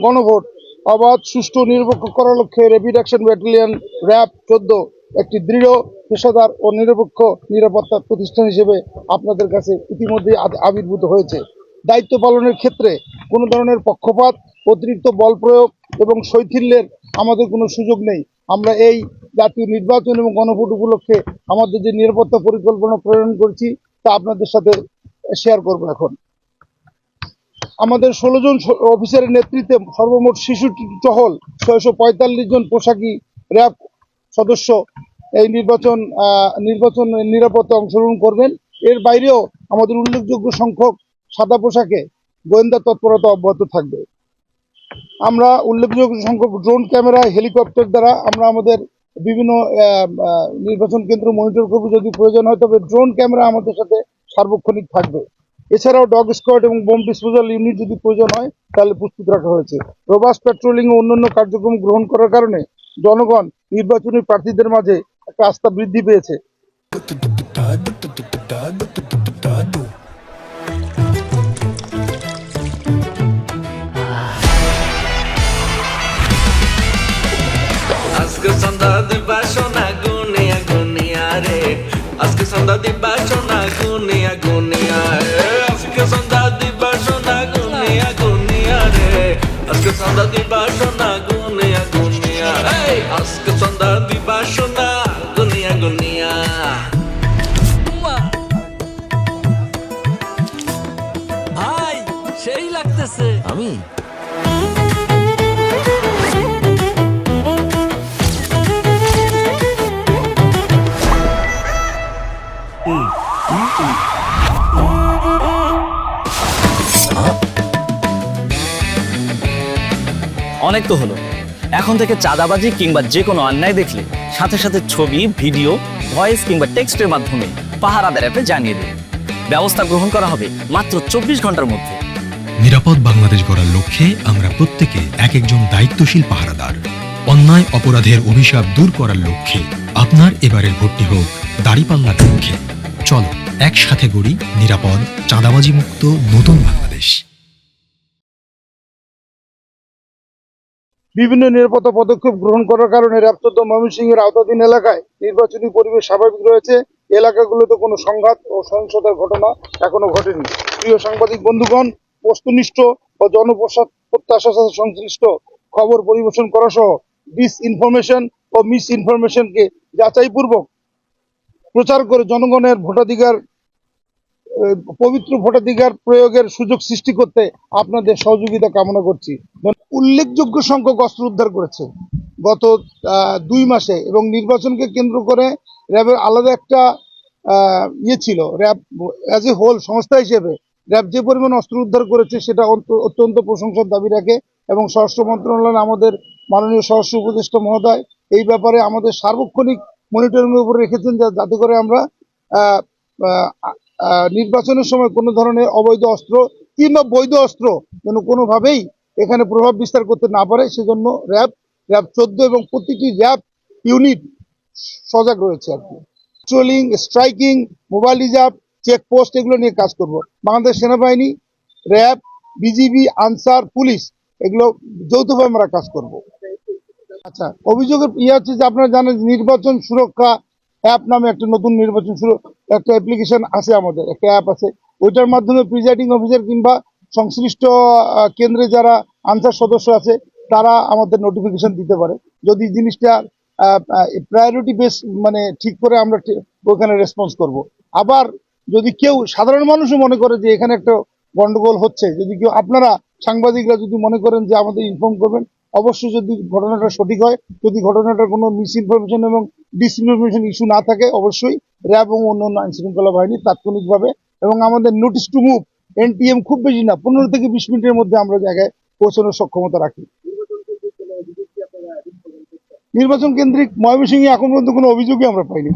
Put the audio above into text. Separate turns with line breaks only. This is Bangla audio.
গণভোট অবাধ, সুষ্ঠু, নিরপেক্ষ করার লক্ষ্যে র্যাপিড অ্যাকশন ব্যাটালিয়ন র্যাব 14 একটি দৃঢ়, পেশাদার ও নিরপেক্ষ নিরাপত্তা প্রতিষ্ঠান হিসেবে আপনাদের কাছে ইতিমধ্যে আবির্ভূত হয়েছে। দায়িত্ব পালনের ক্ষেত্রে কোনো ধরনের পক্ষপাত, অতিরিক্ত বল প্রয়োগ এবং শৈথিল্যের আমাদের কোনো সুযোগ নেই। আমরা এই জাতীয় নির্বাচন এবং গণভোট উপলক্ষে আমাদের যে নিরাপত্তা পরিকল্পনা প্রণয়ন করছি তা আপনাদের সাথে শেয়ার করব। এখন আমাদের 16 জন অফিসারের নেতৃত্বে সর্বমোট 66টি টহল, 645 জন পোশাকি র্যাব সদস্য এই নির্বাচন নিরাপত্তা অংশগ্রহণ করবেন। এর বাইরেও আমাদের উল্লেখযোগ্য সংখ্যক সাদা পোশাকে গোয়েন্দা তৎপরতা অব্যাহত থাকবে। আমরা উল্লেখযোগ্য সংখ্যক ড্রোন ক্যামেরা, হেলিকপ্টার দ্বারা আমরা আমাদের বিভিন্ন নির্বাচন কেন্দ্র মনিটর করব। যদি প্রয়োজন হয় তবে ড্রোন ক্যামেরা আমাদের সাথে সার্বক্ষণিক থাকবে। এছাড়াও ডগ স্কোয়াড এবং বোম ডিসপোজাল ইউনিট যদি প্রয়োজন হয় তাহলে প্রস্তুত রাখা হয়েছে। রোবাস্ট পেট্রোলিং ও অন্যান্য কার্যক্রম গ্রহণ করার কারণে জনগণ নির্বাচনী প্রার্থীদের মাঝে একটা আস্থা বৃদ্ধি পেয়েছে।
আজকে সন্ধ্যা দিবা সোনা গুনিয়া গুনিয়া রে, আজকে সন্ধ্যা দিবা সোনা গুনিয়া গুনিয়া রে, আজকে সন্ধ্যা দিবা সোনা গুনিয়া গুনিয়া রে, আজকে সন্ধ্যা দিবা সোনা গুনিয়া গুনিয়া, আজকে সন্ধ্যা দিবা সোনা গুনিয়া গুনিয়া।
ভাই সেই লাগতেছে।
আমি
অনেক তো হলো। এখন থেকে চাঁদাবাজি কিংবা যে কোনো অন্যায় দেখলে সাথে সাথে ছবি, ভিডিও, ভয়েস কিংবা টেক্সটের মাধ্যমে পাহারাদার অ্যাপে জানিয়ে দিন। ব্যবস্থা গ্রহণ করা হবে মাত্র 24 ঘন্টার মধ্যে।
নিরাপদ বাংলাদেশ গড়ার লক্ষ্যে আমরা প্রত্যেকে এক একজন দায়িত্বশীল পাহারাদার। অন্যায় অপরাধের অভিশাপ দূর করার লক্ষ্যে আপনার এবারের ভোটটি হোক দাঁড়িপাল্লার লক্ষ্যে। চলো একসাথে গড়ি নিরাপদ, চাঁদাবাজি মুক্ত নতুন বাংলাদেশ।
বিভিন্ন নিরাপত্তা পদক্ষেপ গ্রহণ করার কারণে র্যাব 14 ময়মনসিংহের আওতাধীন এলাকায় নির্বাচনী পরিবেশ স্বাভাবিক রয়েছে। এলাকাগুলোতে কোনো সংঘাত ও সহিংসতার ঘটনা এখনো ঘটেনি। প্রিয় সাংবাদিক বন্ধুগণ, বস্তুনিষ্ঠ ও জনপ্রত্যাশার সাথে সংশ্লিষ্ট খবর পরিবেশন করা সহ ডিসইনফরমেশন ও মিস ইনফরমেশনকে যাচাইপূর্বক প্রচার করে জনগণের পবিত্র ভোটাধিকার প্রয়োগের সুযোগ সৃষ্টি করতে আপনাদের সহযোগিতা কামনা করছি। উল্লেখযোগ্য সংখ্যক অস্ত্র উদ্ধার করেছে গত 2 মাসে, এবং নির্বাচনকে কেন্দ্র করে র্যাবের আলাদা একটা ছিল। র্যাব অ্যাজ এ হোল সংস্থা হিসেবে র্যাব যে পরিমাণ অস্ত্র উদ্ধার করেছে সেটা অত্যন্ত প্রশংসার দাবি রাখে, এবং স্বরাষ্ট্র মন্ত্রণালয় আমাদের মাননীয় স্বরাষ্ট্র উপদেষ্টা মহোদয় এই ব্যাপারে আমাদের সার্বক্ষণিক মনিটরিং এর উপর রেখেছেন, যাতে করে আমরা নির্বাচনের সময় কোনো ধরনের অবৈধ অস্ত্র কিংবা বৈধ অস্ত্র যেন কোনোভাবেই এখানে প্রভাব বিস্তার করতে না পারে। সেজন্য র্যাব 14 এবং প্রতিটি র্যাব ইউনিট সজাগ রয়েছে আর কি। Patrolling, striking, mobile reserve, checkpost এগুলো নিয়ে কাজ করব। বাংলাদেশ সেনাবাহিনী, র্যাব, বিজিবি, আনসার, পুলিশ এগুলো যৌথভাবে আমরা কাজ করব। আচ্ছা, অভিযোগের হচ্ছে যে আপনারা জানেন নির্বাচন সুরক্ষা অ্যাপ নামে একটা নতুন একটা অ্যাপ্লিকেশন আছে, আমাদের একটা অ্যাপ আছে। ওইটার মাধ্যমে প্রিজাইডিং অফিসার কিংবা সংশ্লিষ্ট কেন্দ্রে যারা আনসার সদস্য আছে তারা আমাদের নোটিফিকেশন দিতে পারে। যদি জিনিসটা প্রায়োরিটি বেস মানে ঠিক করে আমরা ওখানে রেসপন্স করব। আবার যদি কেউ সাধারণ মানুষও মনে করে যে এখানে একটা গন্ডগোল হচ্ছে, যদি কেউ আপনারা সাংবাদিকরা যদি মনে করেন যে আমাদের ইনফর্ম করবেন, অবশ্যই যদি ঘটনাটা সঠিক হয়, যদি ঘটনাটার কোনো মিস ইনফরমেশন এবং ডিসইনফরমেশন ইস্যু না থাকে, অবশ্যই র্যাব এবং অন্যান্য আইন শৃঙ্খলা বাহিনী তাৎক্ষণিকভাবে, এবং আমাদের নোটিস টু মুভ NTM খুব বেশি না, 15 থেকে 20 মিনিটের মধ্যে আমরা জায়গায় পৌঁছানোর সক্ষমতা রাখি। নির্বাচন কেন্দ্রিক ময়মনসিংহে এখন পর্যন্ত কোনো অভিযোগই আমরা পাইনি।